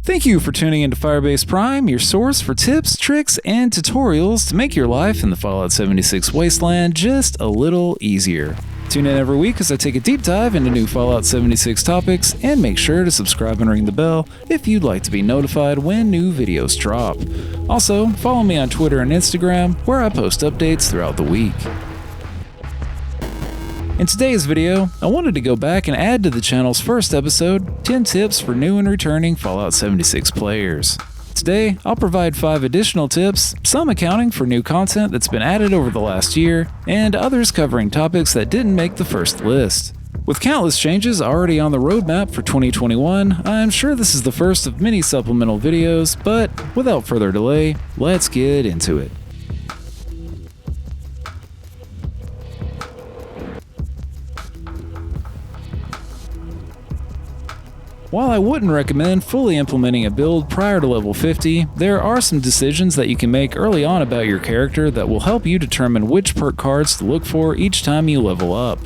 Thank you for tuning into Firebase Prime, your source for tips, tricks, and tutorials to make your life in the Fallout 76 Wasteland just a little easier. Tune in every week as I take a deep dive into new Fallout 76 topics, and make sure to subscribe and ring the bell if you'd like to be notified when new videos drop. Also, follow me on Twitter and Instagram, where I post updates throughout the week. In today's video, I wanted to go back and add to the channel's first episode, 10 tips for new and returning Fallout 76 players. Today, I'll provide 5 additional tips, some accounting for new content that's been added over the last year, and others covering topics that didn't make the first list. With countless changes already on the roadmap for 2021, I'm sure this is the first of many supplemental videos, but without further delay, let's get into it. While I wouldn't recommend fully implementing a build prior to level 50, there are some decisions that you can make early on about your character that will help you determine which perk cards to look for each time you level up.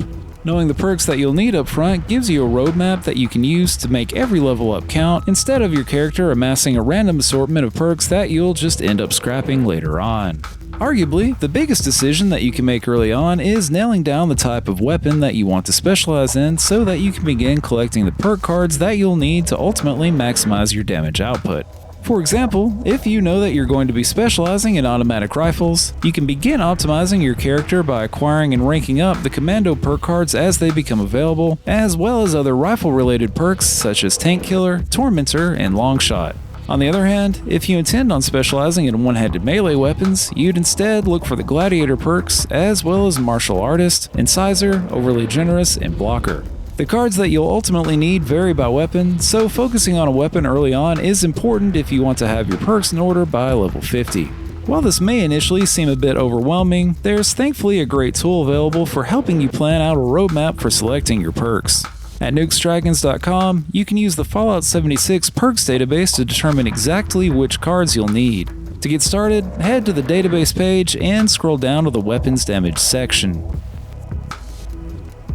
Knowing the perks that you'll need up front gives you a roadmap that you can use to make every level up count, instead of your character amassing a random assortment of perks that you'll just end up scrapping later on. Arguably, the biggest decision that you can make early on is nailing down the type of weapon that you want to specialize in so that you can begin collecting the perk cards that you'll need to ultimately maximize your damage output. For example, if you know that you're going to be specializing in automatic rifles, you can begin optimizing your character by acquiring and ranking up the commando perk cards as they become available, as well as other rifle-related perks such as Tank Killer, Tormentor, and Longshot. On the other hand, if you intend on specializing in one-handed melee weapons, you'd instead look for the Gladiator perks, as well as Martial Artist, Incisor, Overly Generous, and Blocker. The cards that you'll ultimately need vary by weapon, so focusing on a weapon early on is important if you want to have your perks in order by level 50. While this may initially seem a bit overwhelming, there's thankfully a great tool available for helping you plan out a roadmap for selecting your perks. At nukesdragons.com, you can use the Fallout 76 perks database to determine exactly which cards you'll need. To get started, head to the database page and scroll down to the weapons damage section.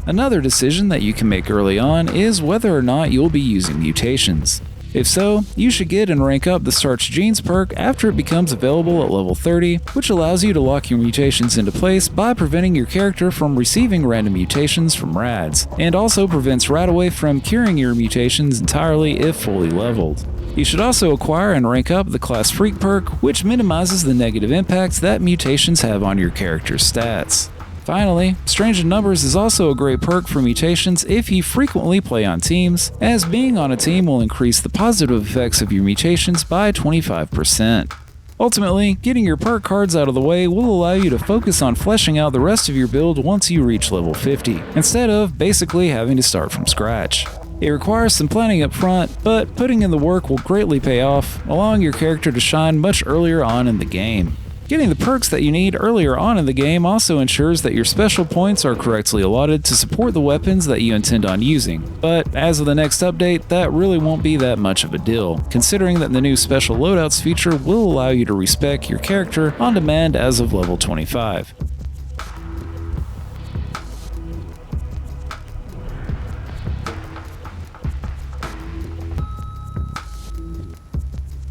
Another decision that you can make early on is whether or not you'll be using mutations. If so, you should get and rank up the Starch Genes perk after it becomes available at level 30, which allows you to lock your mutations into place by preventing your character from receiving random mutations from rads, and also prevents Radaway from curing your mutations entirely if fully leveled. You should also acquire and rank up the Class Freak perk, which minimizes the negative impacts that mutations have on your character's stats. Finally, Strange in Numbers is also a great perk for mutations if you frequently play on teams, as being on a team will increase the positive effects of your mutations by 25%. Ultimately, getting your perk cards out of the way will allow you to focus on fleshing out the rest of your build once you reach level 50, instead of basically having to start from scratch. It requires some planning up front, but putting in the work will greatly pay off, allowing your character to shine much earlier on in the game. Getting the perks that you need earlier on in the game also ensures that your special points are correctly allotted to support the weapons that you intend on using, but as of the next update, that really won't be that much of a deal, considering that the new special loadouts feature will allow you to respec your character on demand as of level 25.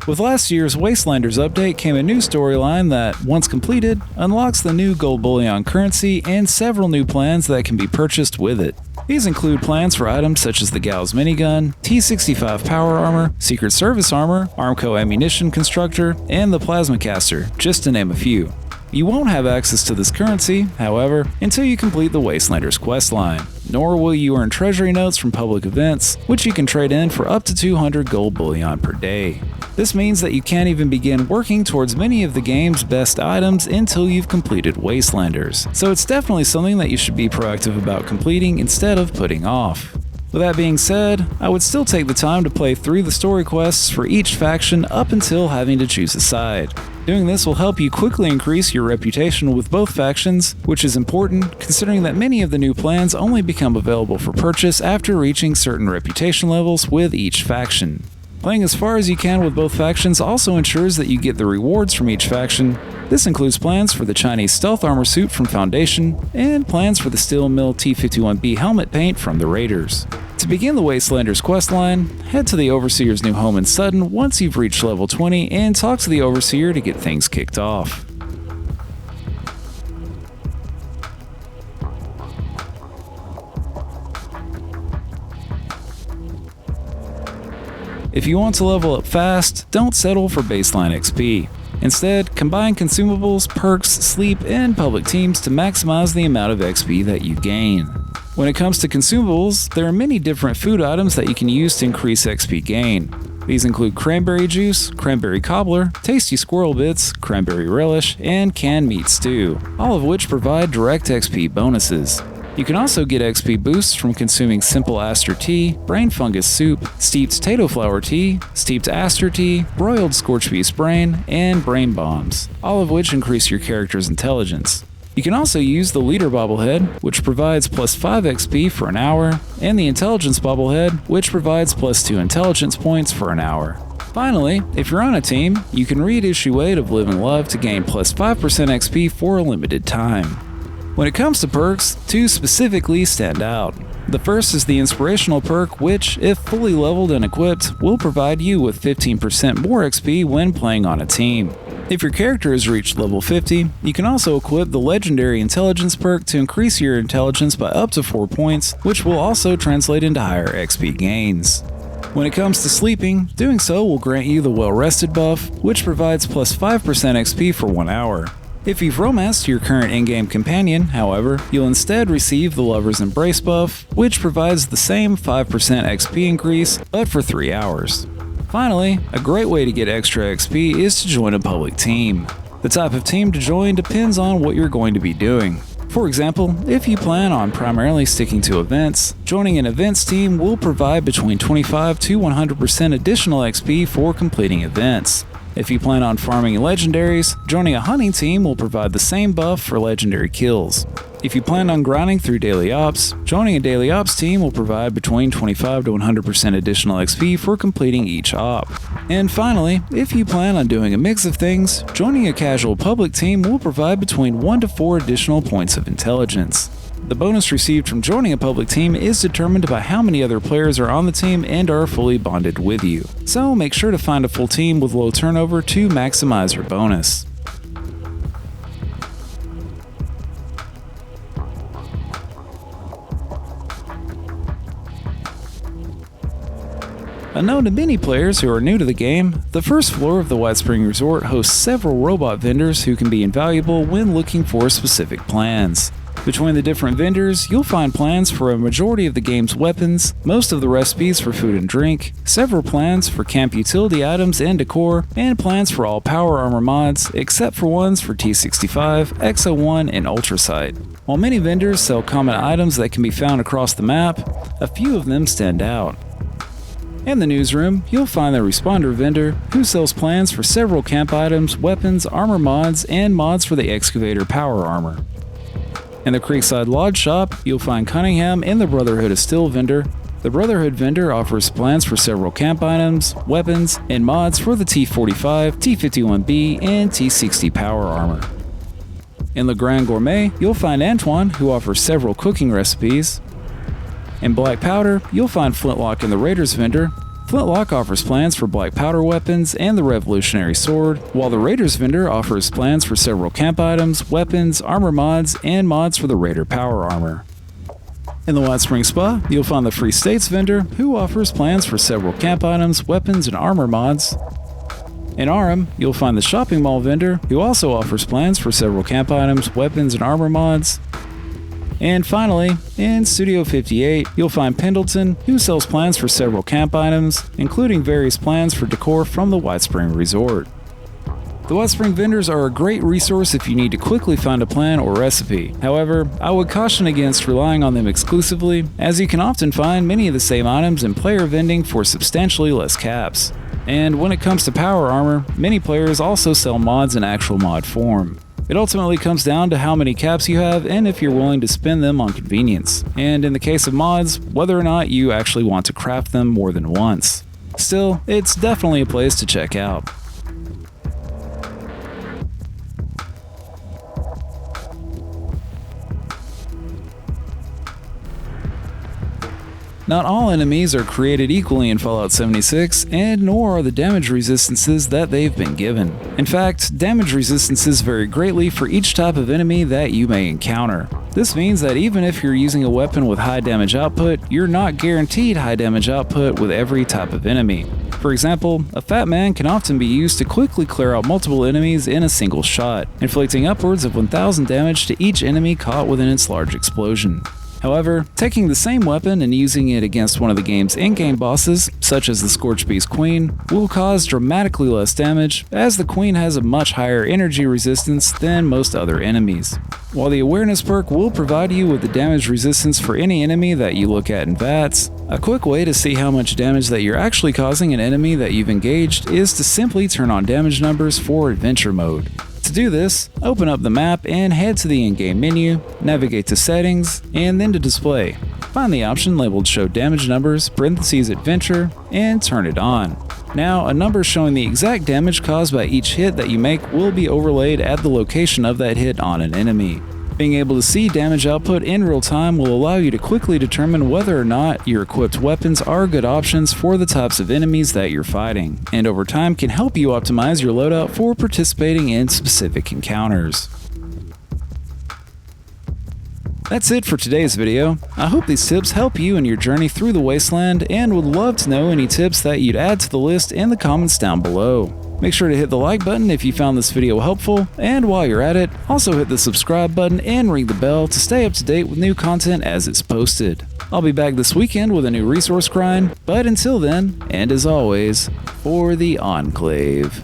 With last year's Wastelanders update came a new storyline that, once completed, unlocks the new gold bullion currency and several new plans that can be purchased with it. These include plans for items such as the Gauss minigun, T-65 power armor, Secret Service armor, Armco ammunition constructor, and the plasma caster, just to name a few. You won't have access to this currency, however, until you complete the Wastelanders questline, nor will you earn treasury notes from public events, which you can trade in for up to 200 gold bullion per day. This means that you can't even begin working towards many of the game's best items until you've completed Wastelanders, so it's definitely something that you should be proactive about completing instead of putting off. With that being said, I would still take the time to play through the story quests for each faction up until having to choose a side. Doing this will help you quickly increase your reputation with both factions, which is important considering that many of the new plans only become available for purchase after reaching certain reputation levels with each faction. Playing as far as you can with both factions also ensures that you get the rewards from each faction. This includes plans for the Chinese stealth armor suit from Foundation, and plans for the Steel Mill T-51B helmet paint from the Raiders. To To begin the Wastelanders questline, head to the Overseer's new home in Sutton once you've reached level 20 and talk to the Overseer to get things kicked off. If you want to level up fast, don't settle for baseline XP. Instead, combine consumables, perks, sleep, and public teams to maximize the amount of XP that you gain. When it comes to consumables, there are many different food items that you can use to increase XP gain. These include cranberry juice, cranberry cobbler, tasty squirrel bits, cranberry relish, and canned meat stew, all of which provide direct XP bonuses. You can also get XP boosts from consuming simple aster tea, brain fungus soup, steeped potato flower tea, steeped aster tea, broiled scorched beast brain, and brain bombs, all of which increase your character's intelligence. You can also use the leader bobblehead, which provides plus 5 XP for an hour, and the intelligence bobblehead, which provides plus 2 intelligence points for an hour. Finally, if you're on a team, you can read issue 8 of Live and Love to gain plus 5% XP for a limited time. When it comes to perks, two specifically stand out. The first is the Inspirational perk, which, if fully leveled and equipped, will provide you with 15% more XP when playing on a team. If your character has reached level 50, you can also equip the Legendary Intelligence perk to increase your intelligence by up to 4 points, which will also translate into higher XP gains. When it comes to sleeping, doing so will grant you the Well Rested buff, which provides plus 5% XP for 1 hour. If you've romanced your current in-game companion, however, you'll instead receive the Lover's Embrace buff, which provides the same 5% XP increase, but for 3 hours. Finally, a great way to get extra XP is to join a public team. The type of team to join depends on what you're going to be doing. For example, if you plan on primarily sticking to events, joining an events team will provide between 25 to 100% additional XP for completing events. If you plan on farming legendaries, joining a hunting team will provide the same buff for legendary kills. If you plan on grinding through daily ops, joining a daily ops team will provide between 25 to 100% additional XP for completing each op. And finally, if you plan on doing a mix of things, joining a casual public team will provide between 1 to 4 additional points of intelligence. The bonus received from joining a public team is determined by how many other players are on the team and are fully bonded with you. So make sure to find a full team with low turnover to maximize your bonus. Unknown to many players who are new to the game, the first floor of the White Spring Resort hosts several robot vendors who can be invaluable when looking for specific plans. Between the different vendors, you'll find plans for a majority of the game's weapons, most of the recipes for food and drink, several plans for camp utility items and decor, and plans for all power armor mods, except for ones for T65, X01, and Ultrasight. While many vendors sell common items that can be found across the map, a few of them stand out. In the newsroom, you'll find the Responder vendor, who sells plans for several camp items, weapons, armor mods, and mods for the Excavator power armor. In the Creekside Lodge shop, you'll find Cunningham and the Brotherhood of Steel vendor. The Brotherhood vendor offers plans for several camp items, weapons, and mods for the T45, T51B, and T60 power armor. In Le Grand Gourmet, you'll find Antoine, who offers several cooking recipes. In Black Powder, you'll find Flintlock and the Raiders vendor. Flintlock offers plans for black powder weapons and the Revolutionary Sword, while the Raiders vendor offers plans for several camp items, weapons, armor mods, and mods for the Raider power armor. In the White Spring Spa, you'll find the Free States vendor, who offers plans for several camp items, weapons, and armor mods. In Aram, you'll find the Shopping Mall vendor, who also offers plans for several camp items, weapons, and armor mods. And finally, in Studio 58, you'll find Pendleton, who sells plans for several camp items, including various plans for decor from the White Spring Resort. The White Spring vendors are a great resource if you need to quickly find a plan or recipe. However, I would caution against relying on them exclusively, as you can often find many of the same items in player vending for substantially less caps. And when it comes to power armor, many players also sell mods in actual mod form. It ultimately comes down to how many caps you have and if you're willing to spend them on convenience, and in the case of mods, whether or not you actually want to craft them more than once. Still, it's definitely a place to check out. Not all enemies are created equally in Fallout 76, and nor are the damage resistances that they've been given. In fact, damage resistances vary greatly for each type of enemy that you may encounter. This means that even if you're using a weapon with high damage output, you're not guaranteed high damage output with every type of enemy. For example, a fat man can often be used to quickly clear out multiple enemies in a single shot, inflicting upwards of 1000 damage to each enemy caught within its large explosion. However, taking the same weapon and using it against one of the game's in-game bosses, such as the Scorchbeast Queen, will cause dramatically less damage, as the Queen has a much higher energy resistance than most other enemies. While the Awareness perk will provide you with the damage resistance for any enemy that you look at in VATS, a quick way to see how much damage that you're actually causing an enemy that you've engaged is to simply turn on damage numbers for Adventure Mode. To do this, open up the map and head to the in-game menu, navigate to Settings, and then to Display. Find the option labeled Show Damage Numbers, Adventure, and turn it on. Now, a number showing the exact damage caused by each hit that you make will be overlaid at the location of that hit on an enemy. Being able to see damage output in real time will allow you to quickly determine whether or not your equipped weapons are good options for the types of enemies that you're fighting, and over time can help you optimize your loadout for participating in specific encounters. That's it for today's video. I hope these tips help you in your journey through the Wasteland, and would love to know any tips that you'd add to the list in the comments down below. Make sure to hit the like button if you found this video helpful, and while you're at it, also hit the subscribe button and ring the bell to stay up to date with new content as it's posted. I'll be back this weekend with a new resource grind, but until then, and as always, for the Enclave.